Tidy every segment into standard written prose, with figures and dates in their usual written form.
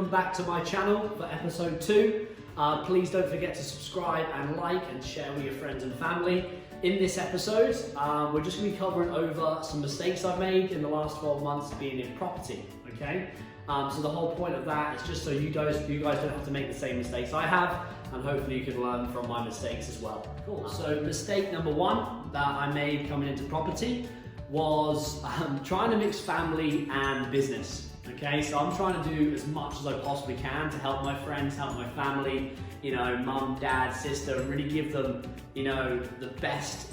welcome back to my channel for episode 2. Please don't forget to subscribe and like and share with your friends and family. In this episode, we're just going to be covering over some mistakes I've made in the last 12 months being in property, okay? So the whole point of that is just so you guys don't have to make the same mistakes I have, and hopefully you can learn from my mistakes as well. Cool. So mistake number 1 that I made coming into property was trying to mix family and business. Okay, so I'm trying to do as much as I possibly can to help my friends, help my family, you know, mum, dad, sister, and really give them, you know, the best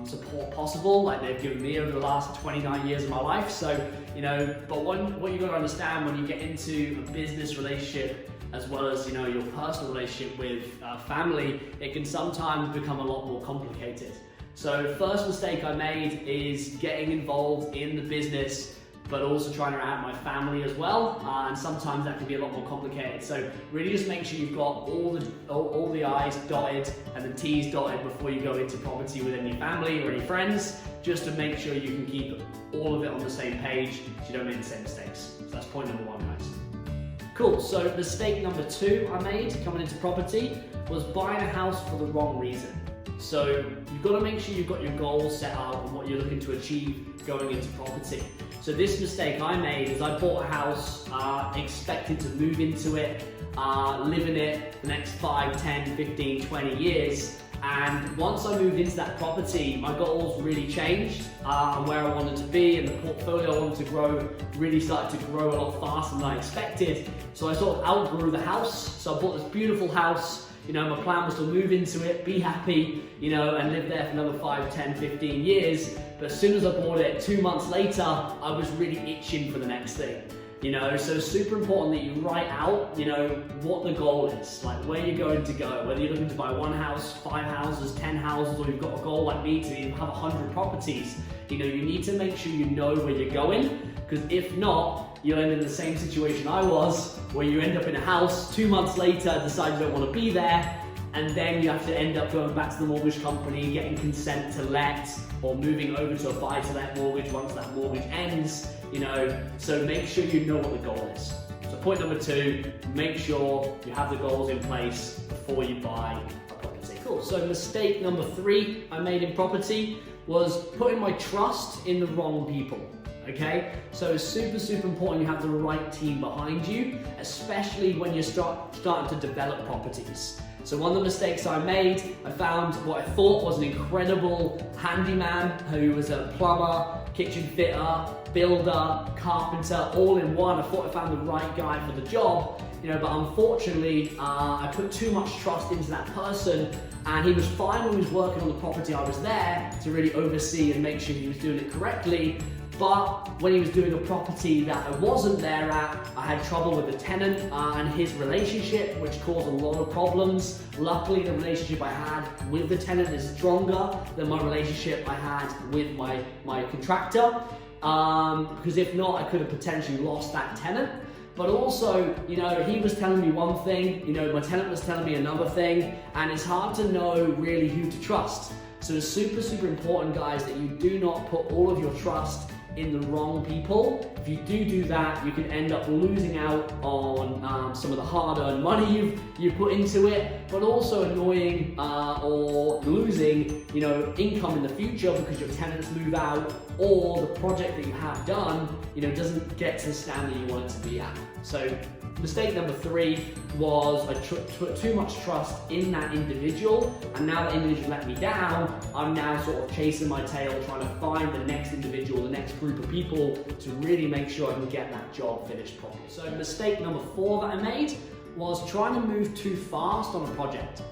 support possible, like they've given me over the last 29 years of my life. So, you know, but what you've got to understand when you get into a business relationship, as well as, you know, your personal relationship with family, it can sometimes become a lot more complicated. So first mistake I made is getting involved in the business, but also trying to add my family as well, and sometimes that can be a lot more complicated. So really just make sure you've got all the I's dotted and the T's dotted before you go into property with any family or any friends, just to make sure you can keep all of it on the same page so you don't make the same mistakes. So that's point number 1, guys. Cool, so mistake number 2 I made coming into property was buying a house for the wrong reason. So you've got to make sure you've got your goals set out and what you're looking to achieve going into property. So this mistake I made is I bought a house, expected to move into it, live in it the next 5, 10, 15, 20 years. And once I moved into that property, my goals really changed, and where I wanted to be, and the portfolio I wanted to grow really started to grow a lot faster than I expected. So I sort of outgrew the house. So I bought this beautiful house. You know, my plan was to move into it, be happy, you know, and live there for another 5, 10, 15 years. But as soon as I bought it, 2 months later, I was really itching for the next thing. You know, so it's super important that you write out, you know, what the goal is, like where you're going to go, whether you're looking to buy 1 house, 5 houses, 10 houses, or you've got a goal like me to have 100 properties. You know, you need to make sure you know where you're going, because if not, you'll end in the same situation I was, where you end up in a house, 2 months later, decide you don't want to be there, and then you have to end up going back to the mortgage company, getting consent to let, or moving over to a buy-to-let mortgage once that mortgage ends, you know, so make sure you know what the goal is. So point number 2, make sure you have the goals in place before you buy a property. Cool, so mistake number 3 I made in property was putting my trust in the wrong people. Okay, so it's super important you have the right team behind you, especially when you're starting to develop properties. So one of the mistakes I made, I found what I thought was an incredible handyman who was a plumber, kitchen fitter, builder, carpenter, all in one. I thought I found the right guy for the job, you know, but unfortunately I put too much trust into that person, and he was fine when he was working on the property I was there to really oversee and make sure he was doing it correctly. But when he was doing a property that I wasn't there at, I had trouble with the tenant and his relationship, which caused a lot of problems. Luckily, the relationship I had with the tenant is stronger than my relationship I had with my contractor. Because if not, I could have potentially lost that tenant. But also, you know, he was telling me one thing, you know, my tenant was telling me another thing, and it's hard to know really who to trust. So it's super important, guys, that you do not put all of your trust in the wrong people. If you do that, you can end up losing out on some of the hard-earned money you've put into it, but also annoying or losing, you know, income in the future because your tenants move out, or the project that you have done, you know, doesn't get to the standard you want it to be at. So mistake number 3 was I put too much trust in that individual, and now that individual let me down, I'm now sort of chasing my tail, trying to find the next individual, the next group of people to really make sure I can get that job finished properly. So mistake number 4 that I made was trying to move too fast on a project.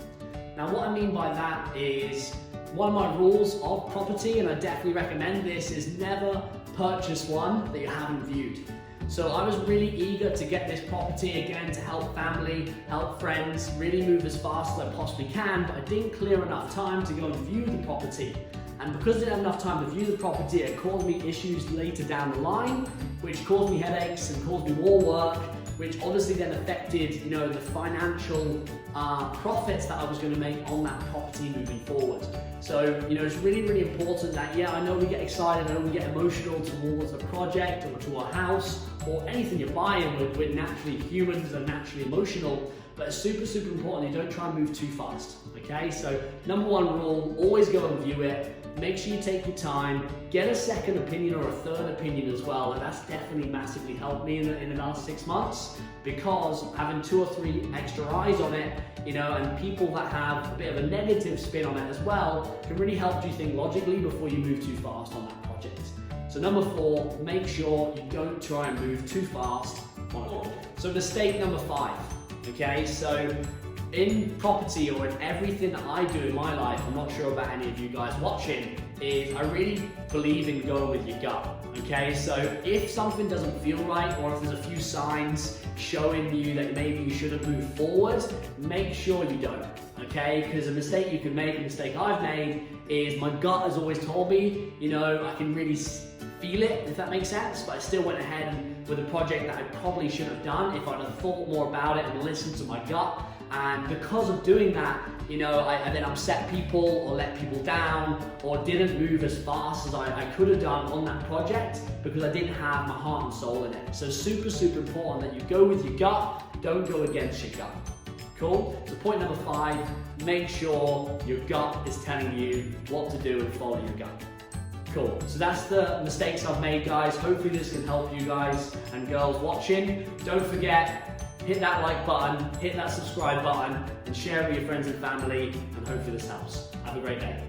Now what I mean by that is, one of my rules of property, and I definitely recommend this, is never purchase one that you haven't viewed. So I was really eager to get this property again to help family, help friends, really move as fast as I possibly can, but I didn't clear enough time to go and view the property. And because I didn't have enough time to view the property, it caused me issues later down the line, which caused me headaches and caused me more work, which obviously then affected, the financial profits that I was going to make on that property moving forward. So, it's really, really important that, I know we get excited, I know we get emotional towards a project or to a house or anything you're buying. We're naturally humans and naturally emotional, but it's super, super important you don't try and move too fast, okay? So number one rule, always go and view it. Make sure you take your time, get a second opinion or a third opinion as well, and that's definitely massively helped me in the last 6 months, because having 2 or 3 extra eyes on it, and people that have a bit of a negative spin on it as well, can really help you think logically before you move too fast on that project. So number 4, make sure you don't try and move too fast on a project. So mistake number 5, okay? So in property or in everything that I do in my life, I'm not sure about any of you guys watching, is I really believe in going with your gut, okay? So if something doesn't feel right, or if there's a few signs showing you that maybe you shouldn't move forward, make sure you don't, okay? Because a mistake you can make, a mistake I've made, is my gut has always told me, I can really feel it, if that makes sense, but I still went ahead with a project that I probably should have done if I'd have thought more about it and listened to my gut. And because of doing that, I then upset people or let people down or didn't move as fast as I could have done on that project because I didn't have my heart and soul in it. So super, super important that you go with your gut, don't go against your gut. Cool? So point number 5, make sure your gut is telling you what to do and follow your gut. Cool. So that's the mistakes I've made, guys. Hopefully this can help you guys and girls watching. Don't forget, hit that like button, hit that subscribe button, and share it with your friends and family, and hopefully this helps. Have a great day.